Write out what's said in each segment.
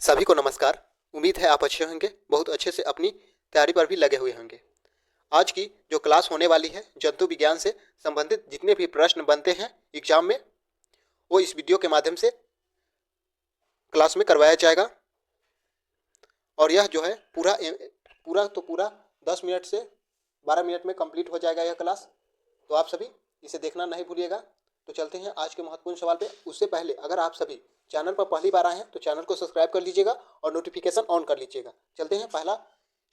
सभी को नमस्कार। उम्मीद है आप अच्छे होंगे, बहुत अच्छे से अपनी तैयारी पर भी लगे हुए होंगे। आज की जो क्लास होने वाली है, जंतु विज्ञान से संबंधित जितने भी प्रश्न बनते हैं एग्जाम में, वो इस वीडियो के माध्यम से क्लास में करवाया जाएगा। और यह जो है पूरा 10 मिनट से 12 मिनट में कंप्लीट हो जाएगा यह क्लास। तो आप सभी इसे देखना नहीं भूलिएगा। तो चलते हैं आज के महत्वपूर्ण सवाल पे। उससे पहले अगर आप सभी चैनल पर पहली बार आए हैं तो चैनल को सब्सक्राइब कर लीजिएगा और नोटिफिकेशन ऑन कर लीजिएगा। चलते हैं। पहला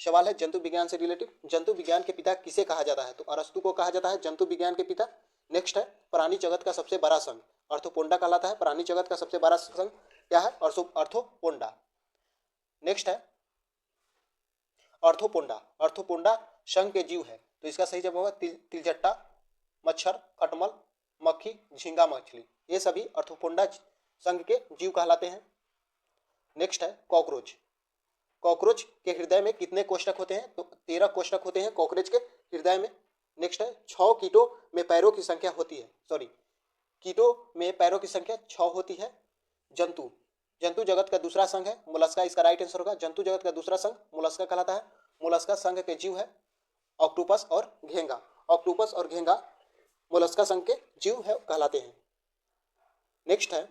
सवाल है जंतु विज्ञान से रिलेटिव। जंतु विज्ञान के पिता किसे कहा जाता है? तो अरस्तु को कहा जाता है जंतु विज्ञान के पिता। नेक्स्ट है प्राणी जगत का सबसे बड़ा संघ। अर्थोपोडा कहलाता है प्राणी जगत का सबसे बड़ा संघ। क्या है? अर्थोपोडा। नेक्स्ट है अर्थोपोडा। अर्थोपोडा संघ के जीव है, तो इसका सही जवाब होगा तिलचट्टा, मच्छर, खटमल, मक्खी, झींगा मछली। ये सभी अर्थोपोडा संघ के जीव कहलाते हैं। नेक्स्ट है कॉकरोच। कॉकरोच के हृदय में कितने कोष्ठक होते हैं? तो 13 कोष्ठक होते हैं कॉकरोच के हृदय में। नेक्स्ट है 6 कीटों में पैरों की संख्या होती है। कीटों में पैरों की संख्या 6 होती है। जंतु जगत का दूसरा संघ है मोलस्का। इसका राइट आंसर होगा जंतु जगत का दूसरा संघ मोलस्का कहलाता है। मोलस्का संघ के जीव है ऑक्टोपस और घेंगा। ऑक्टोपस और घेंगा मोलस्का संघ के जीव है कहलाते हैं। नेक्स्ट है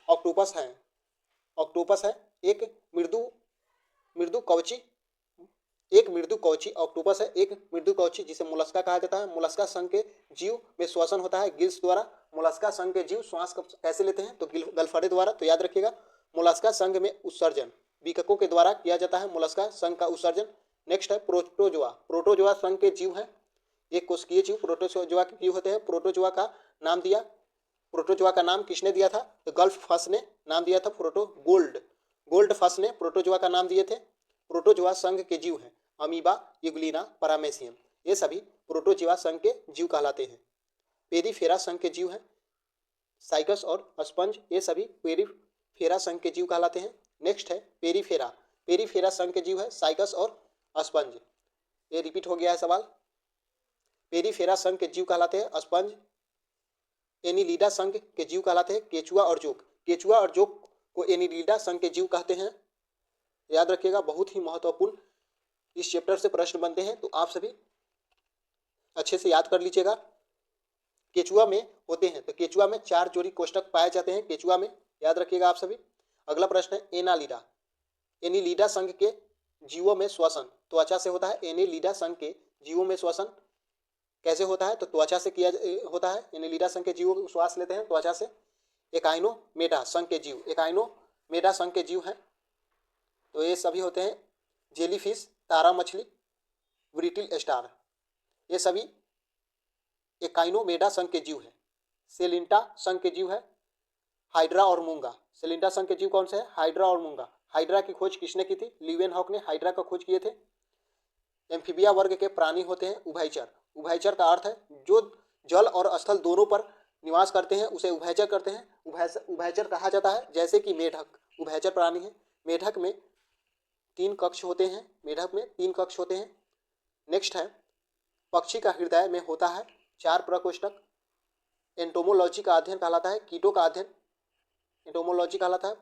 ऑक्टोपस है एक मृदु कवची ऑक्टोपस है एक मृदु कवची जिसे मोलस्का कहा जाता है। मोलस्का संघ के जीव में श्वसन होता है गिल्स द्वारा। मोलस्का संघ के जीव श्वास कैसे लेते हैं? तो गलफड़े द्वारा। तो याद रखिएगा मोलस्का संघ में उत्सर्जन बीककों के द्वारा किया जाता है मोलस्का संघ का उत्सर्जन। नेक्स्ट है प्रोटोजोआ। प्रोटोजोआ संघ के जीव है एक कोशिकीय जीव प्रोटोजोआ के जीव होते हैं। प्रोटोजोआ का नाम किसने दिया था? तो गल्फ फस ने नाम दिया था। गोल्ड फस ने प्रोटोजोआ का नाम दिए थे। प्रोटोजोआ संघ के जीव हैं अमीबा, यूग्लिना, पैरामेसियम। ये सभी प्रोटोजोआ संघ के जीव कहलाते हैं। पेरिफेरा संघ के जीव हैं साइकस और स्पंज। ये सभी पेरिफेरा संघ के जीव कहलाते हैं। नेक्स्ट है पेरिफेरा संघ के जीव है साइकस और स्पंज। ये रिपीट हो गया है सवाल। पेरिफेरा संघ के जीव कहलाते हैं स्पंज। एनिलिडा संघ के जीव कहलाते हैं केचुआ और जोक को एनिलिडा संघ के जीव कहते हैं। याद रखिएगा बहुत ही महत्वपूर्ण इस चैप्टर से प्रश्न बनते हैं, तो आप सभी अच्छे से याद कर लीजिएगा। केचुआ में होते हैं तो केचुआ में 4 जोड़ी कोष्ठक पाए जाते हैं केचुआ में। याद रखिएगा आप सभी। अगला प्रश्न है एनिलिडा संघ के जीवों में श्वसन त्वचा से होता है। एनिलिडा संघ के जीवों में श्वसन कैसे होता है? तो त्वचा से किया होता है। एनिलिडा संघ के जीव श्वास लेते हैं त्वचा से। एकाइनोमेटा संघ के जीव हैं, तो ये सभी होते हैं जेलीफिश, तारा मछली, ब्रिटिल स्टार। ये सभी एकाइनोमेटा संघ के जीव है। सेलिंटा संघ के जीव है हाइड्रा और मूंगा। सेलिंटा संघ के जीव कौन से है? हाइड्रा और मूंगा। हाइड्रा की खोज किसने की थी? लीवेनहॉक ने हाइड्रा का खोज किए थे। एम्फीबिया वर्ग के प्राणी होते हैं उभयचर। उभयचर का अर्थ है जो जल और स्थल दोनों पर निवास करते हैं उसे उभयचर करते हैं। उभयचर कहा जाता है। जैसे कि मेढक उभयचर प्राणी है। मेढक में 3 कक्ष होते हैं। नेक्स्ट है पक्षी का हृदय में होता है 4 प्रकोष्ठक। एंटोमोलॉजी का अध्ययन कहलाता है कीटों का अध्ययन। एंटोमोलॉजी कहलाता है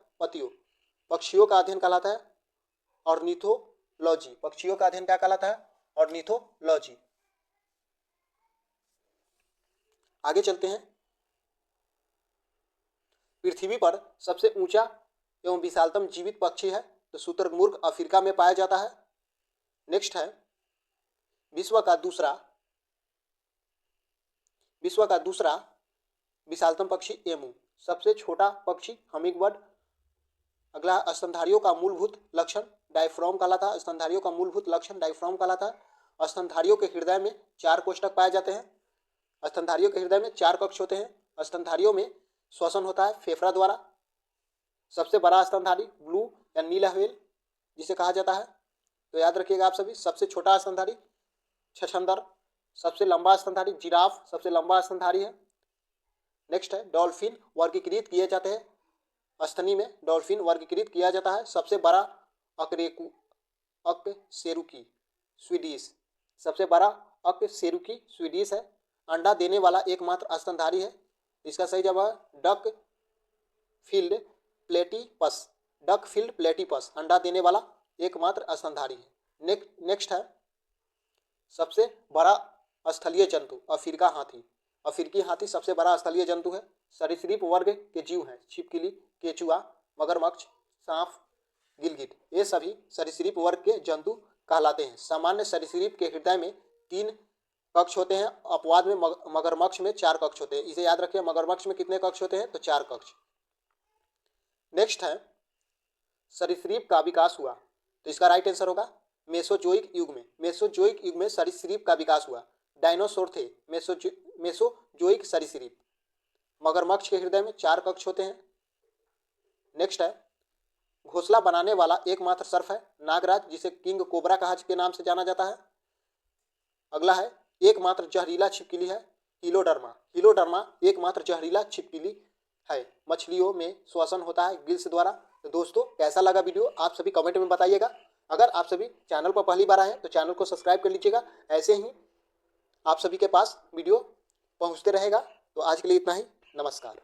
पक्षियों का अध्ययन कहलाता है ऑर्निथोलॉजी। पक्षियों का अध्ययन क्या कहलाता है? ऑर्निथोलॉजी। आगे चलते हैं। पृथ्वी पर सबसे ऊंचा एवं विशालतम जीवित पक्षी है तो शुतुरमुर्ग अफ्रीका में पाया जाता है। नेक्स्ट है विश्व का दूसरा विशालतम पक्षी एमू। सबसे छोटा पक्षी हमिंगबर्ड। अगला स्तनधारियों का मूलभूत लक्षण डायफ्राम कहलाता है। स्तनधारियों का मूलभूत लक्षण डायफ्राम कहलाता है। स्तनधारियों के हृदय में 4 कोष्ठक पाए जाते हैं। स्तनधारियों के हृदय में 4 कक्ष होते हैं। स्तनधारियों में श्वसन होता है फेफड़ा द्वारा। सबसे बड़ा स्तनधारी ब्लू या नीला व्हेल जिसे कहा जाता है। तो याद रखिएगा आप सभी। सबसे छोटा स्तनधारी छछंदर। सबसे लंबा स्तनधारी जिराफ सबसे लंबा स्तनधारी है। नेक्स्ट है डॉल्फिन वर्गीकृत किए जाते हैं। स्तनी में डॉल्फिन वर्गीकृत किया जाता है। सबसे बड़ा अकशेरुकी स्वीडिश। सबसे बड़ा अकशेरुकी स्वीडिश है। अंडा देने वाला एकमात्र स्तनधारी है। इसका सही जवाब है डक फील्ड प्लेटिपस। डकफिल्ड प्लेटिपस अंडा देने वाला एकमात्र स्तनधारी है। नेक्स्ट है सबसे बड़ा स्थलीय जंतु अफ्रीका हाथी। अफ्रीकी हाथी सबसे बड़ा स्थलीय जंतु है। सरीसृप वर्ग के जीव हैं छिपकली, केचुआ, मगरमच्छ, सांप, गिलगिट, ये सभी सरीसृप वर्ग के जंतु कहलाते हैं। सामान्य सरीसृप के हृदय में 3 कक्ष होते हैं, अपवाद में मगरमच्छ में 4 कक्ष होते हैं। इसे याद रखिए, मगरमच्छ में कितने कक्ष होते हैं? तो 4 कक्ष। नेक्स्ट है सरीसृप का विकास हुआ, तो इसका राइट आंसर होगा मेसोजोइक युग में। मेसोजोइक युग में सरीसृप का विकास हुआ। डायनासोर थे मेसोजोइक सरीसृप। मगरमच्छ के हृदय में 4 कक्ष होते हैं। नेक्स्ट है घोंसला बनाने वाला एकमात्र सर्प है नागराज, जिसे किंग कोबरा कहा के नाम से जाना जाता है। अगला है एकमात्र जहरीला छिपकली है हीलोडर्मा। हीलोडर्मा एकमात्र जहरीला छिपकली है। मछलियों में श्वसन होता है गिल्स द्वारा। तो दोस्तों कैसा लगा वीडियो आप सभी कमेंट में बताइएगा। अगर आप सभी चैनल पर पहली बार आए हैं तो चैनल को सब्सक्राइब कर लीजिएगा। ऐसे ही आप सभी के पास वीडियो पहुंचते रहेगा। तो आज के लिए इतना ही, नमस्कार।